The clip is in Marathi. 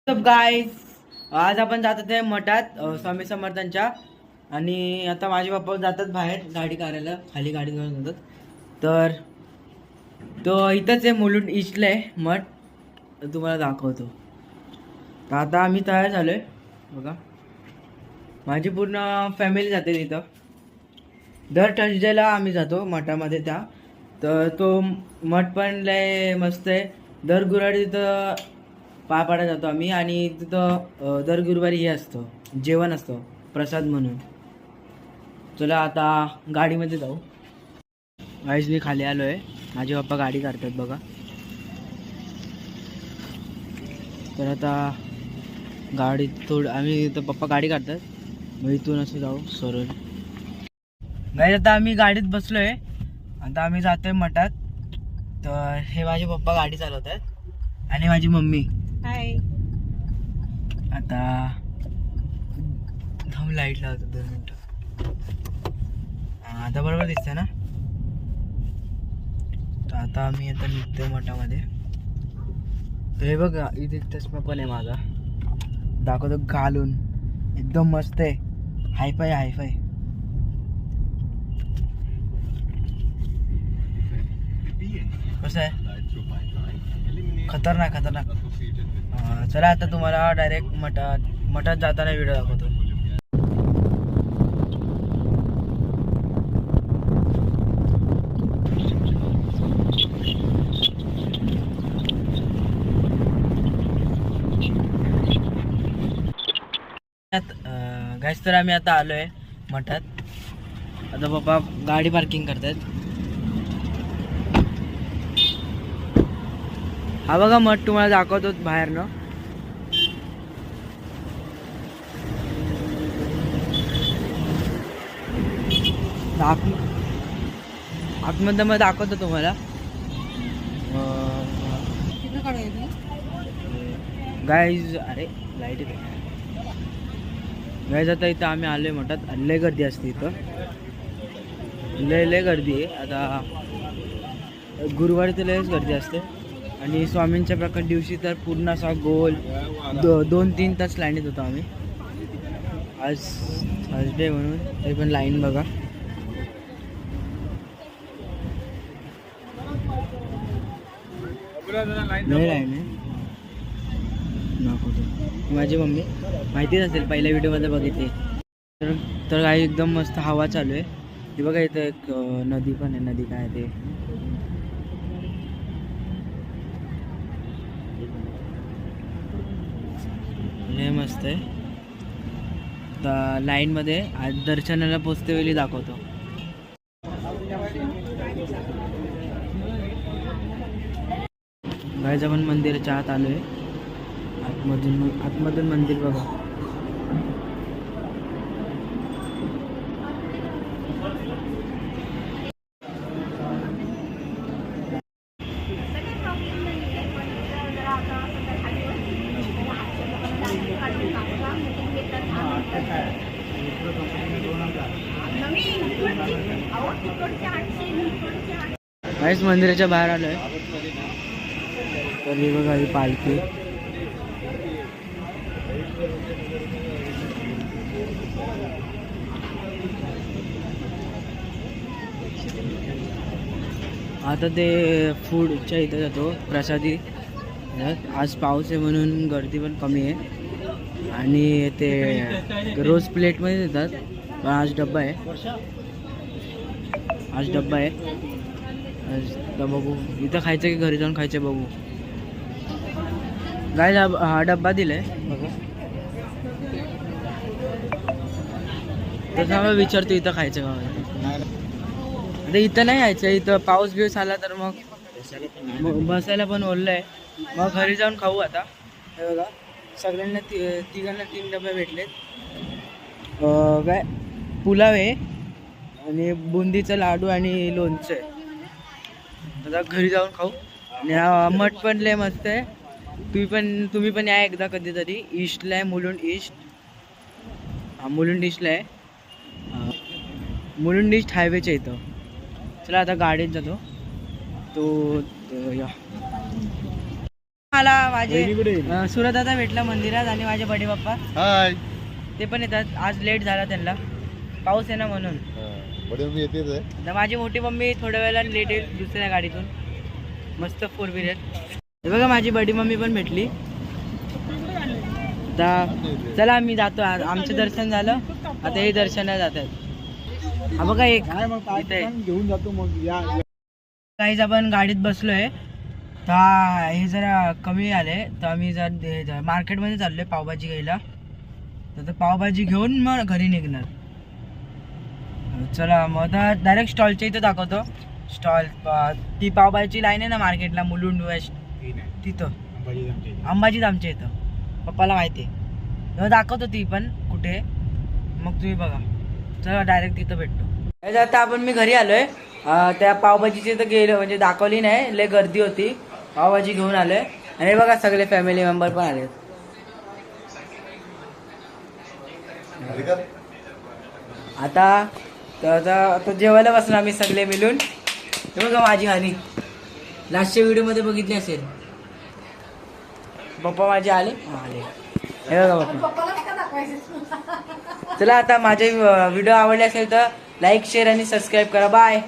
गाईज, आज आपण जात आहे मठात स्वामी समर्थांच्या. आणि आता माझे पप्पा जातात बाहेर गाडी काढायला, खाली गाडी घेऊन जातात. तर तो इथंच आहे, मुलुंड ईस्टला आहे मठ. तर तुम्हाला दाखवतो. तर आता आम्ही तयार झालो आहे बघा. माझी पूर्ण फॅमिली जाते तिथं. दर थर्सडेला आम्ही जातो मठामध्ये त्या. तर तो मठ पण लय मस्त आहे. दर गुरुवारी तिथं पाय पाडायला जातो आम्ही. आणि तिथं दर गुरुवारी हे असतं, जेवण असतं प्रसाद म्हणून. चला आता गाडीमध्ये जाऊ. गाईज मी खाली आलो आहे, माझे पप्पा गाडी काढतात बघा. तर आता गाडीत आम्ही इथं पप्पा गाडी काढतात, मग इथून असं जाऊ सरळ. गाईज आता आम्ही गाडीत बसलो आहे, आता आम्ही जातोय मठात. तर हे माझे पप्पा गाडी चालवत आहेत आणि माझी मम्मी. हाय. आता थांब, लाईट लावतो 2 मिनिटं. आता बरोबर दिसतंय ना. तर आता आम्ही आता निघतोय मठामध्ये. तर हे बघा, इथे चष्मा पण आहे माझा, दाखवतो घालून. एकदम मस्त आहे, हायफाय हायफाय. कसं आहे, खतरनाक खतरनाक. चला आता तुम्हाला डायरेक्ट मठात जाताना व्हिडिओ दाखवतो. गाईस, तर आम्ही आता आलोय मठात. आता पप्पा गाडी पार्किंग करतात. हा बघा मठ, तुम्हाला दाखवतो बाहेर ना. आतमध्ये मग दाखवतो तुम्हाला. गाईज, अरे लाईट येते. गाईज आता इथं आम्ही आलोय मठात. लय गर्दी असते इथं, लय गर्दी आहे. आता गुरुवारी तर लयच गर्दी असते. आणि स्वामींच्या प्रकट दिवशी तर पूर्ण असा गोल 2-3 तास लाईनीत होतो आम्ही. आज थर्सडे म्हणून तरी पण लाईन बघा. नाही लाईन आहे. दाखवतो, माझी मम्मी माहितीच असेल, पहिल्या व्हिडिओमध्ये बघितली. तर काही एकदम मस्त हवा चालू आहे. ती बघा, इथं एक नदी पण आहे. नदी काय ते लय मस्त आहे. तर लाईनमध्ये आज दर्शनाला पोचते वेळी दाखवतो. गायचं पण मंदिराच्या आत आलोय. आतमधून मंदिर बघा. गाईस, मंदिराच्या बाहेर आलोय. तर ही बघा, ही पालखी. आता ते फूडच्या इथं जातो, प्रसादी. आज पाऊस आहे म्हणून गर्दी पण कमी आहे. आणि ते रोज प्लेटमध्ये देतात, पण आज डब्बा आहे. तर बघू इथं खायचं की घरी जाऊन खायचं बघू. गाईज, हा डब्बा दिलाय बघा. तसं विचारतो इथं खायचं का. आता इथं नाही यायचं, इथं पाऊस बिऊस आला तर मग बसायला पण ओरलं आहे. मग घरी जाऊन खाऊ. आता हे बघा, सगळ्यांना तिघांना 3 डबे भेटलेत. काय पुलाव आहे आणि बुंदीचा लाडू आणि लोणचं आहे. आता घरी जाऊन खाऊ. आणि मठ पण लय मस्त आहे. तुम्ही पण या एकदा कधीतरी. ईस्टला आहे, मुलुंड ईस्ट. मुलुंड ईस्टला आहे, मुलुंड ईस्ट हायवेच्या इथं. चला आता गाडीत जातो. तो या मला माझे सुरदादा भेटला मंदिरात आणि माझे बडे बाप्पा हाय ते पण येतात. आज लेट झाला त्यांना, पाऊस आहे ना म्हणून. तर माझी मोठी मम्मी थोड्या वेळेला लेट येईल दुसऱ्या गाडीतून, मस्त 4 व्हीलर. हे बघा माझी बडी मम्मी पण भेटली. आता चला मी जातो, आमचं दर्शन झालं, आता हे दर्शनाला जातात. हा बघा एक घेऊन जातो मग. या काहीच आपण गाडीत बसलोय, तर हे जरा कमी आले, तर आम्ही जर मार्केटमध्ये चाललोय पावभाजी घ्यायला. तर पावभाजी घेऊन मग घरी निघणार. चला मग आता डायरेक्ट स्टॉलच्या इथं दाखवतो. स्टॉल ती पावभाजीची लाईन आहे ना मार्केटला, मुलुंड वेस्ट, तिथं अंबाजीत आमच्या इथं, पप्पाला माहिती आहे. दाखवतो ती पण कुठे, मग तुम्ही बघा. चला डायरेक्ट तिथं भेटतो. आता आपण मी घरी आलोय. त्या पावभाजीची इथं गेलो, म्हणजे दाखवली नाही, लय गर्दी होती. पावभाजी घेऊन आलोय आणि बघा सगळे फॅमिली मेंबर पण आले. आता जेवायला बसलो आम्ही सगळे मिळून. हे बघा माझी हानी लास्टच्या व्हिडिओ मध्ये बघितली असेल. पप्पा माझे आले. हे बघा पप्पा. चला आता माझे व्हिडिओ आवडले असेल तर लाईक शेअर आणि सबस्क्राईब करा. बाय.